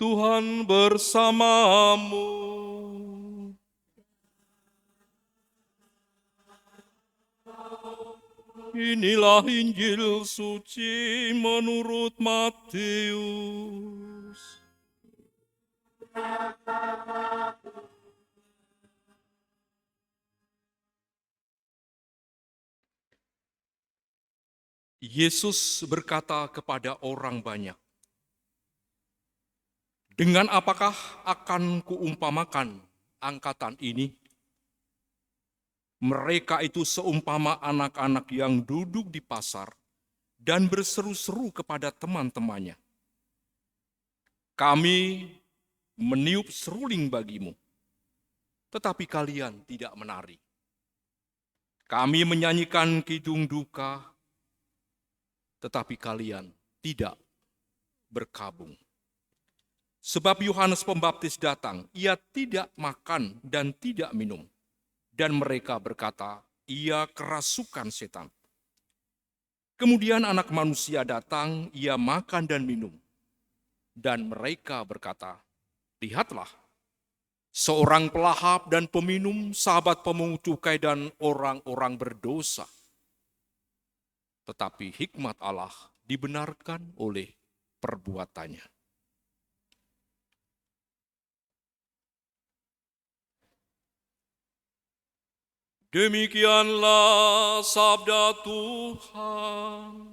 Tuhan bersamamu. Inilah Injil suci menurut Matius. Yesus berkata kepada orang banyak, "Dengan apakah akan kuumpamakan angkatan ini? Mereka itu seumpama anak-anak yang duduk di pasar dan berseru-seru kepada teman-temannya. Kami meniup seruling bagimu, tetapi kalian tidak menari. Kami menyanyikan kidung duka, tetapi kalian tidak berkabung. Sebab Yohanes Pembaptis datang, ia tidak makan dan tidak minum. Dan mereka berkata, ia kerasukan setan. Kemudian Anak Manusia datang, ia makan dan minum. Dan mereka berkata, lihatlah, seorang pelahap dan peminum, sahabat pemungut cukai dan orang-orang berdosa. Tetapi hikmat Allah dibenarkan oleh perbuatannya." Demikianlah sabda Tuhan.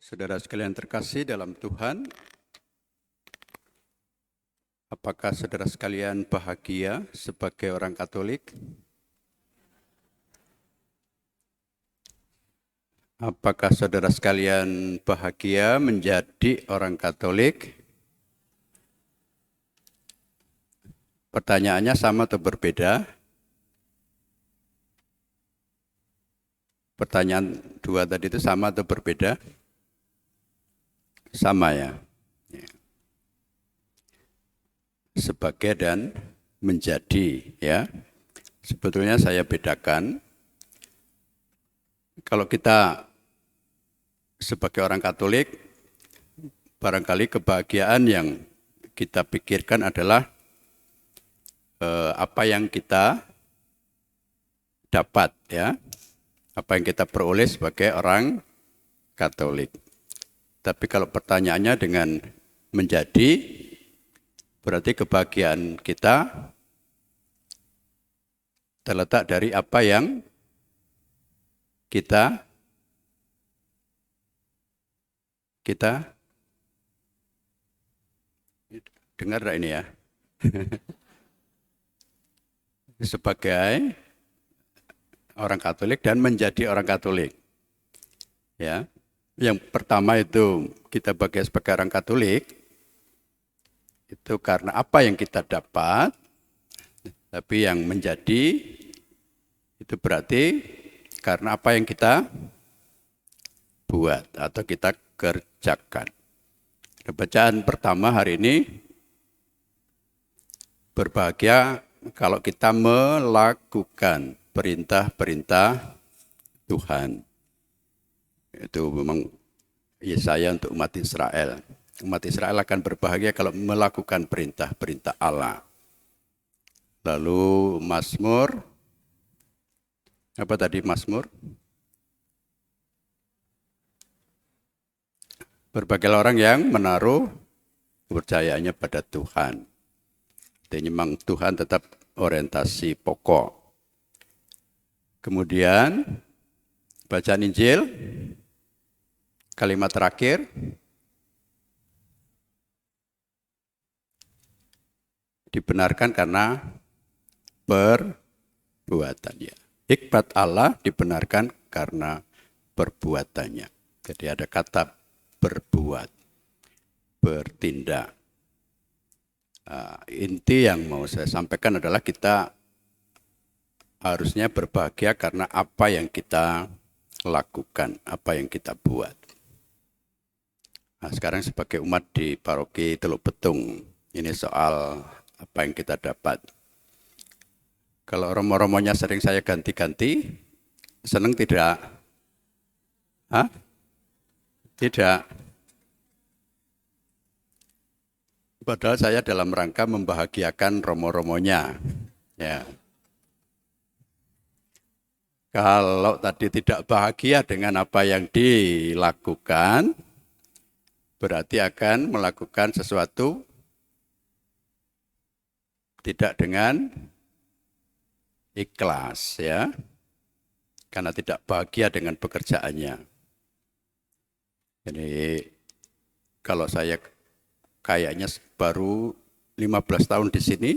Saudara sekalian terkasih dalam Tuhan, apakah saudara sekalian bahagia sebagai orang Katolik? Apakah saudara sekalian bahagia menjadi orang Katolik? Pertanyaannya sama atau berbeda? Pertanyaan dua tadi itu sama atau berbeda? Sama ya. Sebagai dan menjadi ya. Sebetulnya saya bedakan. Kalau kita sebagai orang Katolik, barangkali kebahagiaan yang kita pikirkan adalah apa yang kita dapat ya. Apa yang kita peroleh sebagai orang Katolik. Tapi kalau pertanyaannya dengan menjadi, berarti kebahagiaan kita terletak dari apa yang kita dengar ini ya. Sebagai orang Katolik dan menjadi orang Katolik. Ya. Yang pertama itu kita sebagai orang Katolik itu karena apa yang kita dapat, tapi yang menjadi itu berarti karena apa yang kita buat atau kita kerjakan. Bacaan pertama hari ini, berbahagia kalau kita melakukan perintah-perintah Tuhan. Itu memang Yesaya untuk umat Israel. Umat Israel akan berbahagia kalau melakukan perintah-perintah Allah. Lalu Mazmur, apa tadi Mazmur? Berbahagialah orang yang menaruh kepercayaannya pada Tuhan. Jadi memang Tuhan tetap orientasi pokok. Kemudian bacaan Injil, kalimat terakhir, dibenarkan karena perbuatannya. Hikmat Allah dibenarkan karena perbuatannya. Jadi ada kata berbuat, bertindak. Inti yang mau saya sampaikan adalah kita harusnya berbahagia karena apa yang kita lakukan, apa yang kita buat. Nah, sekarang sebagai umat di paroki Teluk Betung, ini soal apa yang kita dapat. Kalau romo-romonya sering saya ganti-ganti, senang tidak? Hah? Tidak. Padahal saya dalam rangka membahagiakan romo-romonya. Ya. Kalau tadi tidak bahagia dengan apa yang dilakukan, berarti akan melakukan sesuatu tidak dengan ikhlas, ya, karena tidak bahagia dengan pekerjaannya. Jadi kalau saya kayaknya baru 15 tahun di sini,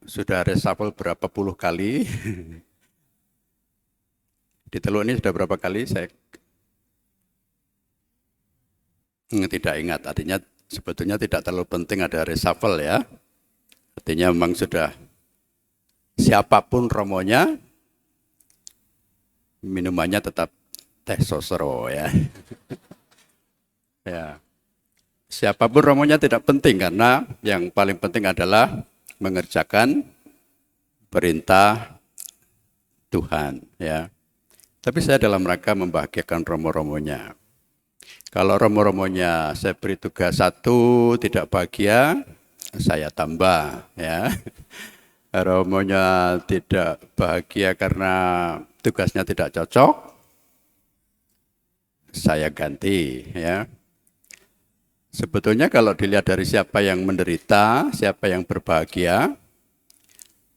sudah reshuffle berapa puluh kali. Di Teluk ini sudah berapa kali saya tidak ingat. Artinya sebetulnya tidak terlalu penting ada reshuffle, ya. Artinya memang sudah siapapun romonya, minumannya tetap teh sosro, ya. Ya. Siapapun romonya tidak penting karena yang paling penting adalah mengerjakan perintah Tuhan, ya. Tapi saya dalam rangka membahagiakan romo-romonya. Kalau romo-romonya saya beri tugas satu tidak bahagia, saya tambah, ya. Romonya tidak bahagia karena tugasnya tidak cocok, saya ganti, ya. Sebetulnya kalau dilihat dari siapa yang menderita, siapa yang berbahagia,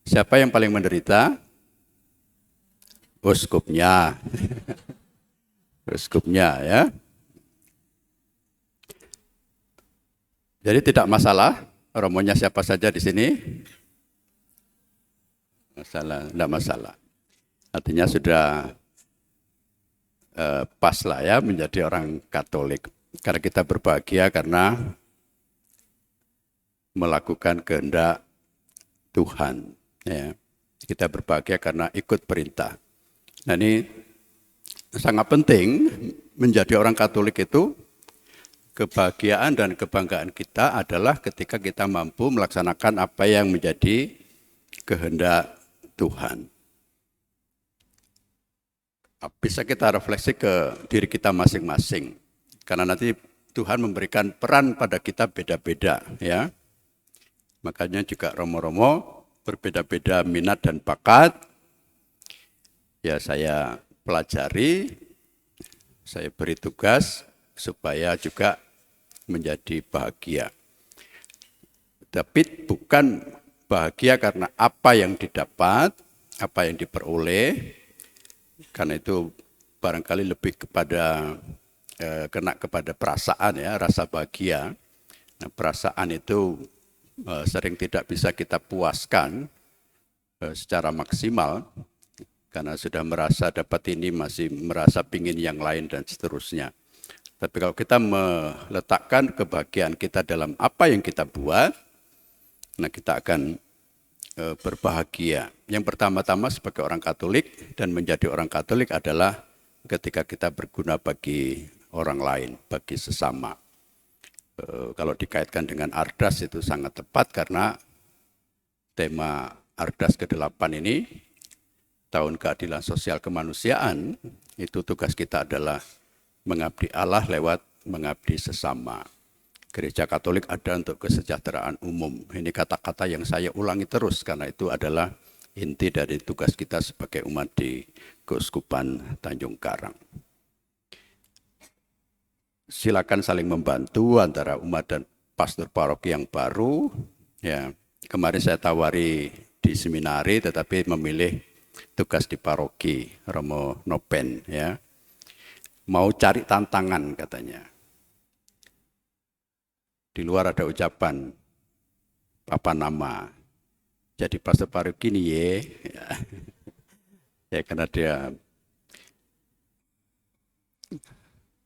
siapa yang paling menderita? Uskupnya. Uskupnya, ya. Jadi tidak masalah romonya siapa saja di sini. Tidak masalah. Artinya sudah pas lah, ya, menjadi orang Katolik. Karena kita berbahagia karena melakukan kehendak Tuhan, ya. Kita berbahagia karena ikut perintah. Nah, ini sangat penting menjadi orang Katolik itu. Kebahagiaan dan kebanggaan kita adalah ketika kita mampu melaksanakan apa yang menjadi kehendak Tuhan. Bisa kita refleksi ke diri kita masing-masing. Karena nanti Tuhan memberikan peran pada kita beda-beda, ya. Makanya juga romo-romo berbeda-beda minat dan bakat. Ya, saya pelajari, saya beri tugas supaya juga menjadi bahagia. Tapi bukan bahagia karena apa yang didapat, apa yang diperoleh, karena itu barangkali lebih kepada kena kepada perasaan, ya, rasa bahagia. Nah, perasaan itu sering tidak bisa kita puaskan secara maksimal karena sudah merasa dapat ini masih merasa pingin yang lain dan seterusnya. Tapi kalau kita meletakkan kebahagiaan kita dalam apa yang kita buat, nah kita akan berbahagia. Yang pertama-tama sebagai orang Katolik dan menjadi orang Katolik adalah ketika kita berguna bagi orang lain, bagi sesama. Kalau dikaitkan dengan Ardas itu sangat tepat karena tema Ardas ke-8 ini, Tahun Keadilan Sosial Kemanusiaan, itu tugas kita adalah mengabdi Allah lewat mengabdi sesama. Gereja Katolik ada untuk kesejahteraan umum. Ini kata-kata yang saya ulangi terus karena itu adalah inti dari tugas kita sebagai umat di Keuskupan Tanjung Karang. Silakan saling membantu antara umat dan pastor paroki yang baru. Ya, kemarin saya tawari di seminari, tetapi memilih tugas di paroki Romo Nopen. Ya, mau cari tantangan katanya. Di luar ada ucapan apa nama. Jadi pastor paroki ini ya karena dia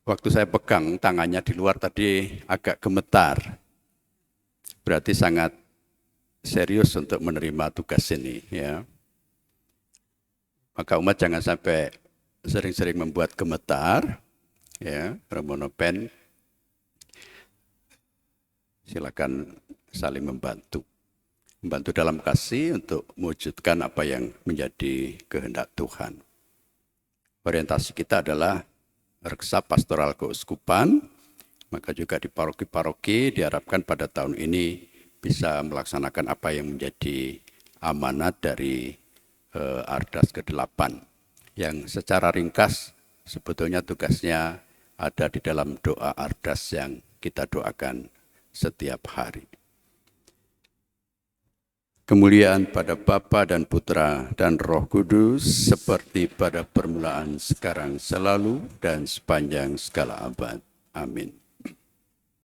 Waktu saya pegang tangannya di luar tadi agak gemetar. Berarti sangat serius untuk menerima tugas ini, ya. Maka umat jangan sampai sering-sering membuat gemetar, ya. Remonopen, silakan saling membantu dalam kasih untuk mewujudkan apa yang menjadi kehendak Tuhan. Orientasi kita adalah reksa pastoral keuskupan, maka juga di paroki-paroki diharapkan pada tahun ini bisa melaksanakan apa yang menjadi amanat dari Ardas ke-8, yang secara ringkas sebetulnya tugasnya ada di dalam doa Ardas yang kita doakan setiap hari. Kemuliaan pada Bapa dan Putra dan Roh Kudus, seperti pada permulaan, sekarang, selalu, dan sepanjang segala abad. Amin.